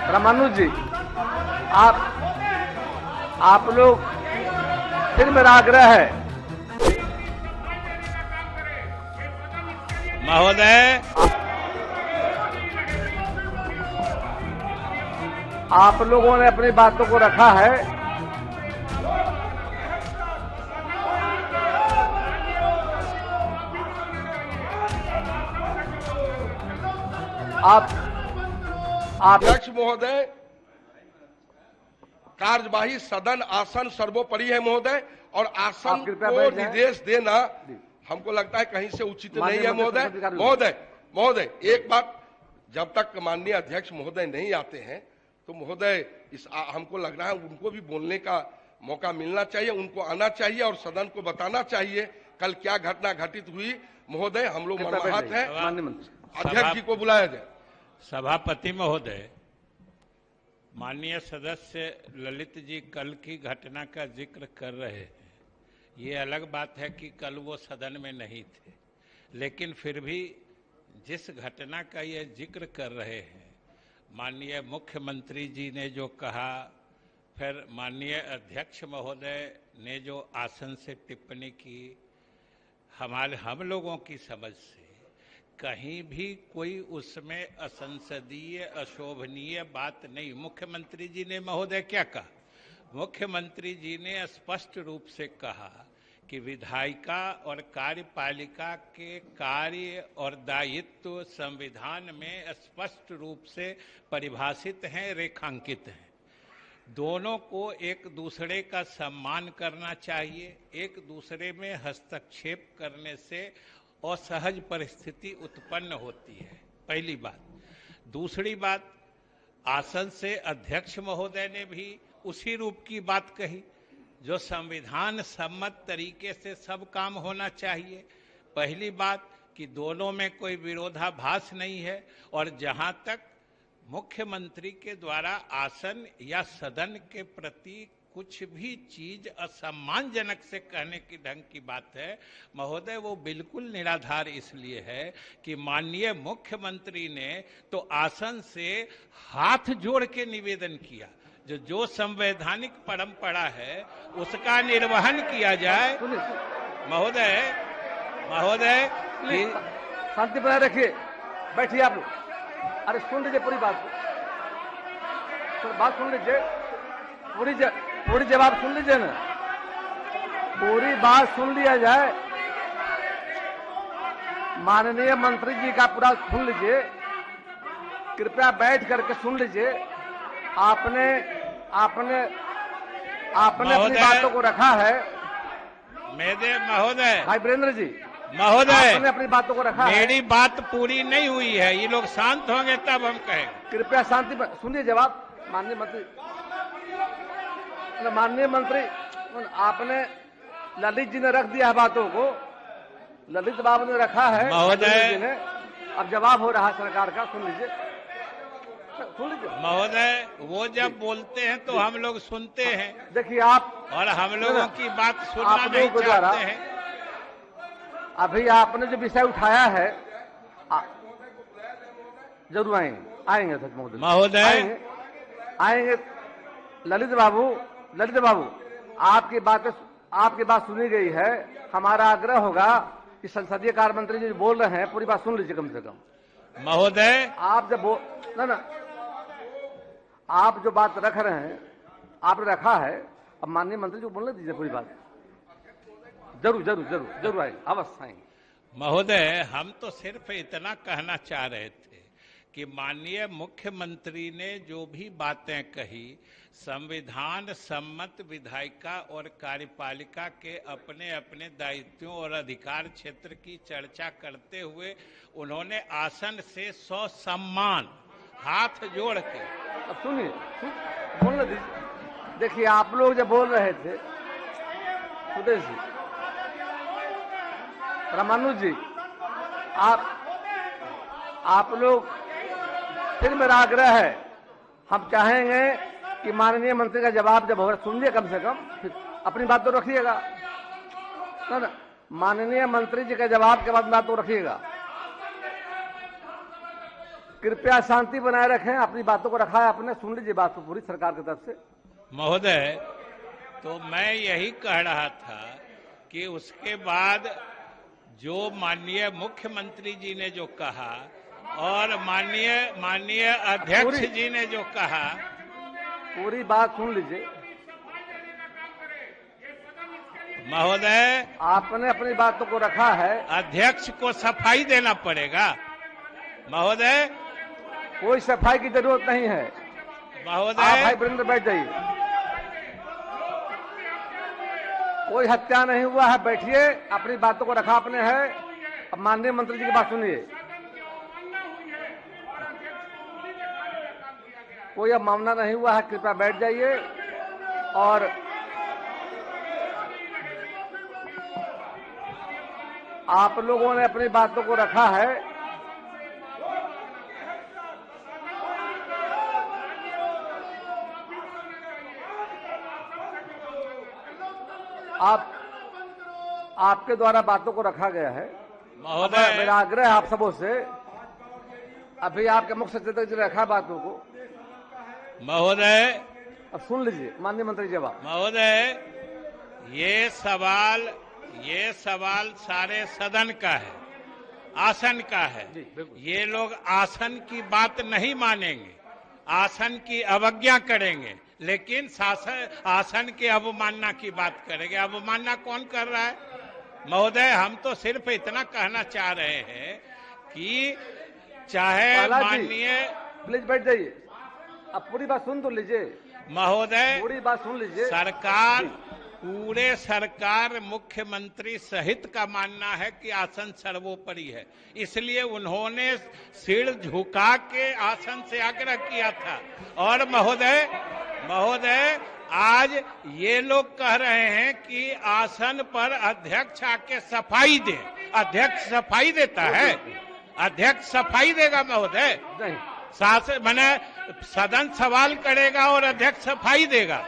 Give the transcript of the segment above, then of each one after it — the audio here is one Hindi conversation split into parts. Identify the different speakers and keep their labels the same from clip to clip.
Speaker 1: रामानुज जी, आप लोग, फिर मेरा आग्रह है
Speaker 2: महोदय,
Speaker 1: आप लोगों ने अपनी बातों को रखा है। आप
Speaker 3: अध्यक्ष महोदय, कार्यवाही सदन आसन सर्वोपरि है महोदय, और आसन को निर्देश देना हमको लगता है कहीं से उचित नहीं है महोदय। महोदय एक बात, जब तक माननीय अध्यक्ष महोदय नहीं आते हैं तो महोदय हमको लग रहा है उनको भी बोलने का मौका मिलना चाहिए, उनको आना चाहिए और सदन को बताना चाहिए कल क्या घटना घटित हुई। महोदय हम लोग मर्माहत हैं, अध्यक्ष जी को बुलाया जाए।
Speaker 2: सभापति महोदय, माननीय सदस्य ललित जी कल की घटना का जिक्र कर रहे हैं। ये अलग बात है कि कल वो सदन में नहीं थे, लेकिन फिर भी जिस घटना का ये जिक्र कर रहे हैं, माननीय मुख्यमंत्री जी ने जो कहा, फिर माननीय अध्यक्ष महोदय ने जो आसन से टिप्पणी की, हम लोगों की समझ से कहीं भी कोई उसमें असंसदीय अशोभनीय बात नहीं। मुख्यमंत्री जी ने महोदय क्या कहा? मुख्यमंत्री जी ने स्पष्ट रूप से कहा कि विधायिका और कार्यपालिका के कार्य और दायित्व संविधान में स्पष्ट रूप से परिभाषित हैं, रेखांकित हैं। दोनों को एक दूसरे का सम्मान करना चाहिए। एक दूसरे में हस्तक्षेप करने से असहज परिस्थिति उत्पन्न होती है, पहली बात। दूसरी बात, आसन से अध्यक्ष महोदय ने भी उसी रूप की बात कही जो संविधान सम्मत तरीके से सब काम होना चाहिए। पहली बात कि दोनों में कोई विरोधाभास नहीं है, और जहां तक मुख्यमंत्री के द्वारा आसन या सदन के प्रति कुछ भी चीज असम्मानजनक से कहने की ढंग की बात है महोदय, वो बिल्कुल निराधार इसलिए है कि माननीय मुख्यमंत्री ने तो आसन से हाथ जोड़ के निवेदन किया, जो संवैधानिक परंपरा है उसका निर्वहन किया जाए। महोदय
Speaker 1: शांति बनाए रखिए, बैठिए आप लोग। अरे सुन लीजिए पूरी बात सुन लीजिए, पूरी जवाब सुन लीजिए ना, पूरी बात सुन लिया जाए। माननीय मंत्री जी का पूरा सुन लीजिए, कृपया बैठ करके सुन लीजिए। आपने अपनी बातों को रखा है।
Speaker 2: महोदय,
Speaker 1: भाई वीरेंद्र जी
Speaker 2: महोदय,
Speaker 1: आपने अपनी बातों को रखा है।
Speaker 2: मेरी बात पूरी नहीं हुई है, ये लोग शांत होंगे तब हम कहेंगे।
Speaker 1: कृपया शांति सुनिए जवाब। माननीय मंत्री आपने, ललित जी ने रख दिया है बातों को, ललित बाबू ने रखा है
Speaker 2: महोदय
Speaker 1: ने। अब जवाब हो रहा है सरकार का, सुन लीजिए
Speaker 2: महोदय। वो जब बोलते हैं तो हम लोग सुनते हैं।
Speaker 1: देखिए आप, और
Speaker 2: हम लोगों की बात सुनना नहीं चाहते हैं।
Speaker 1: अभी आपने जो विषय उठाया है, जरूर आएंगे सच
Speaker 2: महोदय,
Speaker 1: आएंगे। ललित बाबू आपकी बात सुनी गई है। हमारा आग्रह होगा कि संसदीय कार्य मंत्री जी बोल रहे हैं, पूरी बात सुन लीजिए कम से कम।
Speaker 2: महोदय,
Speaker 1: आप जब आप जो बात रख रहे हैं, आपने रखा है, अब माननीय मंत्री जी को बोलने दीजिए पूरी बात। जरूर आएंगे, अवश्य आएंगे।
Speaker 2: महोदय, हम तो सिर्फ इतना कहना चाह रहे थे कि माननीय मुख्यमंत्री ने जो भी बातें कही, संविधान सम्मत विधायिका और कार्यपालिका के अपने अपने दायित्वों और अधिकार क्षेत्र की चर्चा करते हुए उन्होंने आसन से ससम्मान हाथ जोड़ के।
Speaker 1: अब सुनिए, बोलने दीजिए। देखिए आप लोग जब बोल रहे थे, सुदेश जी, रामानुज जी, आप लोग, फिर मेरा आग्रह है, हम चाहेंगे कि माननीय मंत्री का जवाब जब होगा सुनिए कम से कम, फिर अपनी बात तो रखिएगा ना। माननीय मंत्री जी का जवाब के बाद बात तो रखिएगा। कृपया शांति बनाए रखें। अपनी बातों को रखा है आपने, सुन लीजिए बात को पूरी सरकार की तरफ से।
Speaker 2: महोदय, तो मैं यही कह रहा था कि उसके बाद जो माननीय मुख्यमंत्री जी ने जो कहा और माननीय अध्यक्ष जी ने जो कहा,
Speaker 1: पूरी बात सुन लीजिए।
Speaker 2: महोदय,
Speaker 1: आपने अपनी बातों को रखा है।
Speaker 2: अध्यक्ष को सफाई देना पड़ेगा। महोदय,
Speaker 1: कोई सफाई की जरूरत नहीं है।
Speaker 2: महोदय,
Speaker 1: आप भाई वीरेंद्र बैठ जाइए। कोई हत्या नहीं हुआ है, बैठिए। अपनी बातों को रखा आपने है। अब माननीय मंत्री जी की बात सुनिए। कोई अब मामला नहीं हुआ है, कृपया बैठ जाइए। और आप लोगों ने अपनी बातों को रखा है। आपके द्वारा बातों को रखा गया है।
Speaker 2: महोदय,
Speaker 1: मेरा आग्रह है आप सबों से, अभी आपके मुख्य सचेतक जी ने रखा बातों को।
Speaker 2: महोदय,
Speaker 1: अब सुन लीजिए माननीय मंत्री जवाब।
Speaker 2: महोदय, ये सवाल सारे सदन का है, आसन का है। ये लोग आसन की बात नहीं मानेंगे, आसन की अवज्ञा करेंगे, लेकिन आसन की अवमानना की बात करेंगे। अवमानना कौन कर रहा है? महोदय, हम तो सिर्फ इतना कहना चाह रहे हैं कि चाहे माननीय,
Speaker 1: प्लीज बैठ जाइए। अब पूरी बात सुन तो लीजिए।
Speaker 2: महोदय,
Speaker 1: पूरी बात सुन लीजिए।
Speaker 2: पूरे सरकार मुख्यमंत्री सहित का मानना है कि आसन सर्वोपरि है, इसलिए उन्होंने सिर झुका के आसन से आग्रह किया था। और महोदय, आज ये लोग कह रहे हैं कि आसन पर अध्यक्ष आके सफाई दे। अध्यक्ष सफाई देता है? अध्यक्ष सफाई देगा महोदय? मैंने सदन सवाल करेगा और अध्यक्ष सफाई देगा।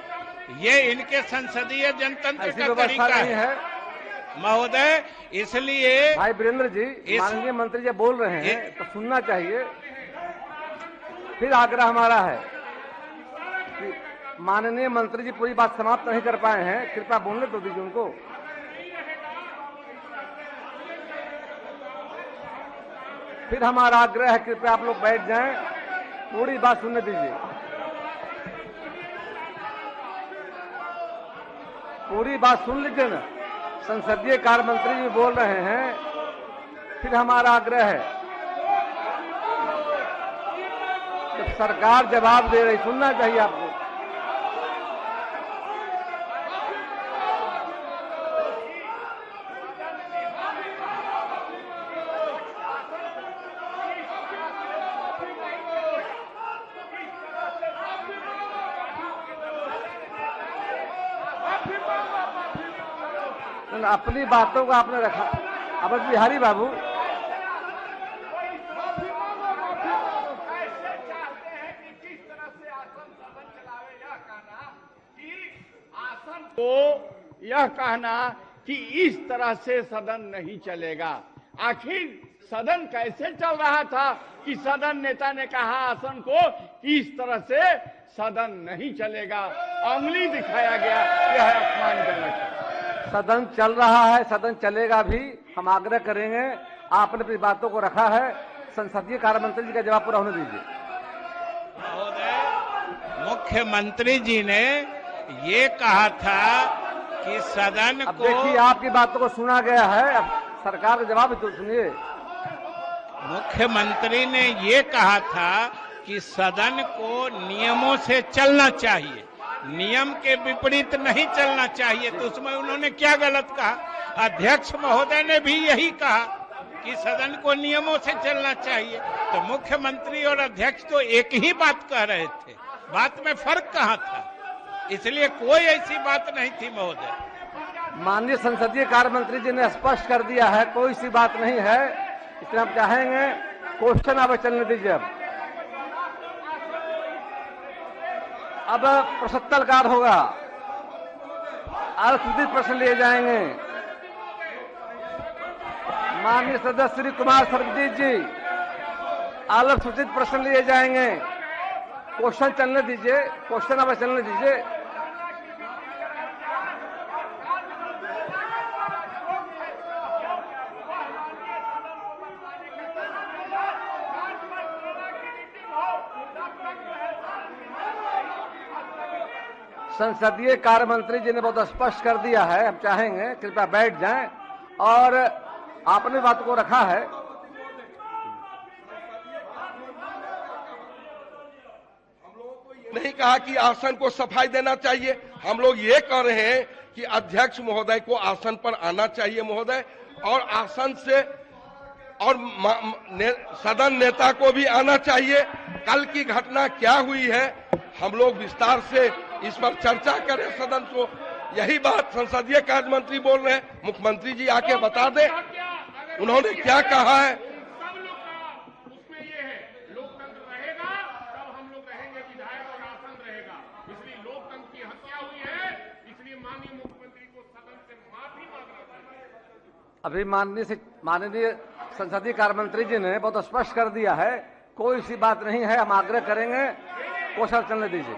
Speaker 2: ये इनके संसदीय जनतंत्र का तरीका है महोदय। इसलिए
Speaker 1: भाई वीरेंद्र जी, माननीय मंत्री जी बोल रहे हैं तो सुनना चाहिए। फिर आग्रह हमारा है कि माननीय मंत्री जी पूरी बात समाप्त नहीं कर पाए हैं, कृपया बोलने तो दीजिए उनको। फिर हमारा आग्रह है कृपया आप लोग बैठ जाएं, पूरी बात सुनने दीजिए। पूरी बात सुन लीजिए ना। संसदीय कार्य मंत्री जी बोल रहे हैं, फिर हमारा आग्रह है जब सरकार जवाब दे रही, सुनना चाहिए आपको। अपनी बातों को आपने रखा। अब बिहारी बाबू,
Speaker 4: को यह कहना कि इस तरह से सदन नहीं चलेगा। आखिर सदन कैसे चल रहा था कि सदन नेता ने कहा आसन को इस तरह से सदन नहीं चलेगा, उंगली दिखाया गया। यह अपमानजनक है।
Speaker 1: सदन चल रहा है, सदन चलेगा भी। हम आग्रह करेंगे, आपने अपनी बातों को रखा है। संसदीय कार्य मंत्री जी का जवाब पूरा होने दीजिए।
Speaker 2: महोदय, मुख्यमंत्री जी ने ये कहा था कि सदन
Speaker 1: अब
Speaker 2: को,
Speaker 1: देखिए आपकी बातों को सुना गया है, अब सरकार का जवाब तो सुनिए।
Speaker 2: मुख्यमंत्री ने ये कहा था कि सदन को नियमों से चलना चाहिए, नियम के विपरीत नहीं चलना चाहिए। तो उसमें उन्होंने क्या गलत कहा? अध्यक्ष महोदय ने भी यही कहा कि सदन को नियमों से चलना चाहिए। तो मुख्यमंत्री और अध्यक्ष तो एक ही बात कह रहे थे, बात में फर्क कहाँ था? इसलिए कोई ऐसी बात नहीं थी महोदय।
Speaker 1: माननीय संसदीय कार्य मंत्री जी ने स्पष्ट कर दिया है, कोई सी बात नहीं है। इसलिए हम चाहेंगे क्वेश्चन अब चलने दीजिए। अब प्रश्नोत्तरकाल होगा, अल्पविराम प्रश्न लिए जाएंगे। माननीय सदस्य श्री कुमार सर्वजीत जी, अलग सूचित प्रश्न लिए जाएंगे। क्वेश्चन चलने दीजिए, क्वेश्चन अब चलने दीजिए। संसदीय कार्य मंत्री जी ने बहुत स्पष्ट कर दिया है, हम चाहेंगे कृपया बैठ जाएं और आपने बात को रखा है।
Speaker 3: नहीं कहा कि आसन को सफाई देना चाहिए। हम लोग ये कह रहे हैं कि अध्यक्ष महोदय को आसन पर आना चाहिए महोदय, और आसन से और सदन नेता को भी आना चाहिए। कल की घटना क्या हुई है हम लोग विस्तार से इस पर चर्चा करें सदन को। यही बात संसदीय कार्य मंत्री बोल रहे हैं, मुख्यमंत्री जी आके बता दें उन्होंने क्या कहा है।
Speaker 5: उसमें ये है लोकतंत्र रहेगा तब हम लोग रहेंगे, विधायक और आसन रहेगा। इसलिए लोकतंत्र की हत्या हुई है, इसलिए माननीय मुख्यमंत्री को सदन से माफी मांगना चाहिए।
Speaker 1: अभी माननीय संसदीय कार्य मंत्री जी ने बहुत स्पष्ट कर दिया है, कोई सी बात नहीं है। हम आग्रह करेंगे क्वेश्चन चलने दीजिए।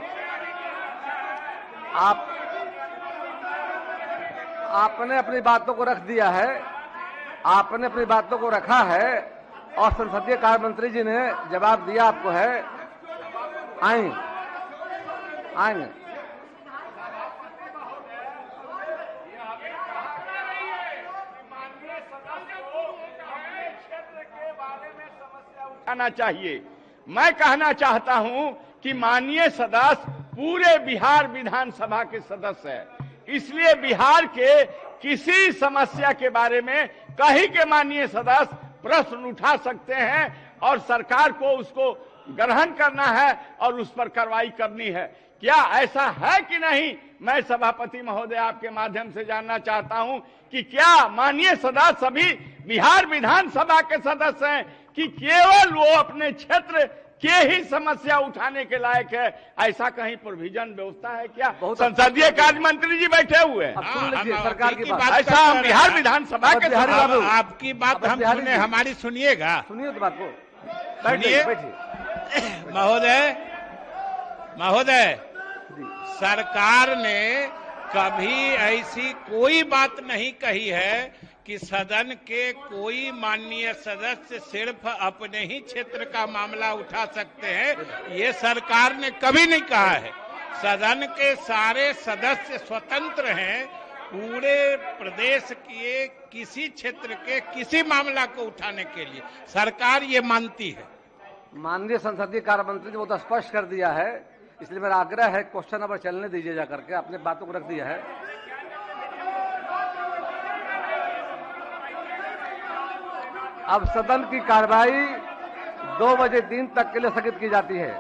Speaker 1: आपने अपनी बातों को रख दिया है, आपने अपनी बातों को रखा है और संसदीय कार्य मंत्री जी ने जवाब दिया आपको है। आएंगे आएंगे
Speaker 4: आना चाहिए। मैं कहना चाहता हूं कि माननीय सदस्य पूरे बिहार विधानसभा के सदस्य है, इसलिए बिहार के किसी समस्या के बारे में कहीं के माननीय सदस्य प्रश्न उठा सकते हैं और सरकार को उसको ग्रहण करना है और उस पर कार्रवाई करनी है। क्या ऐसा है कि नहीं? मैं सभापति महोदय आपके माध्यम से जानना चाहता हूं कि क्या माननीय सदस्य सभी बिहार विधानसभा के सदस्य हैं कि केवल वो अपने क्षेत्र के ही समस्या उठाने के लायक है? ऐसा कहीं प्रोविजन व्यवस्था है क्या? संसदीय कार्य मंत्री जी बैठे हुए हैं,
Speaker 1: सरकार की बात।
Speaker 4: ऐसा हम बिहार विधानसभा के
Speaker 2: आपकी बात हम सुने, हमारी सुनिएगा,
Speaker 1: सुनिए तो बात को।
Speaker 2: सुनिए महोदय, सरकार ने कभी ऐसी कोई बात नहीं कही है कि सदन के कोई माननीय सदस्य सिर्फ अपने ही क्षेत्र का मामला उठा सकते हैं, ये सरकार ने कभी नहीं कहा है। सदन के सारे सदस्य स्वतंत्र हैं पूरे प्रदेश के किसी क्षेत्र के किसी मामला को उठाने के लिए, सरकार ये मानती है।
Speaker 1: माननीय संसदीय कार्य मंत्री ने बहुत स्पष्ट कर दिया है, इसलिए मेरा आग्रह है क्वेश्चन नंबर चलने दीजिए जा करके। आपने बातों को रख दिया है। अब सदन की कार्रवाई 2 बजे दिन तक के लिए स्थगित की जाती है।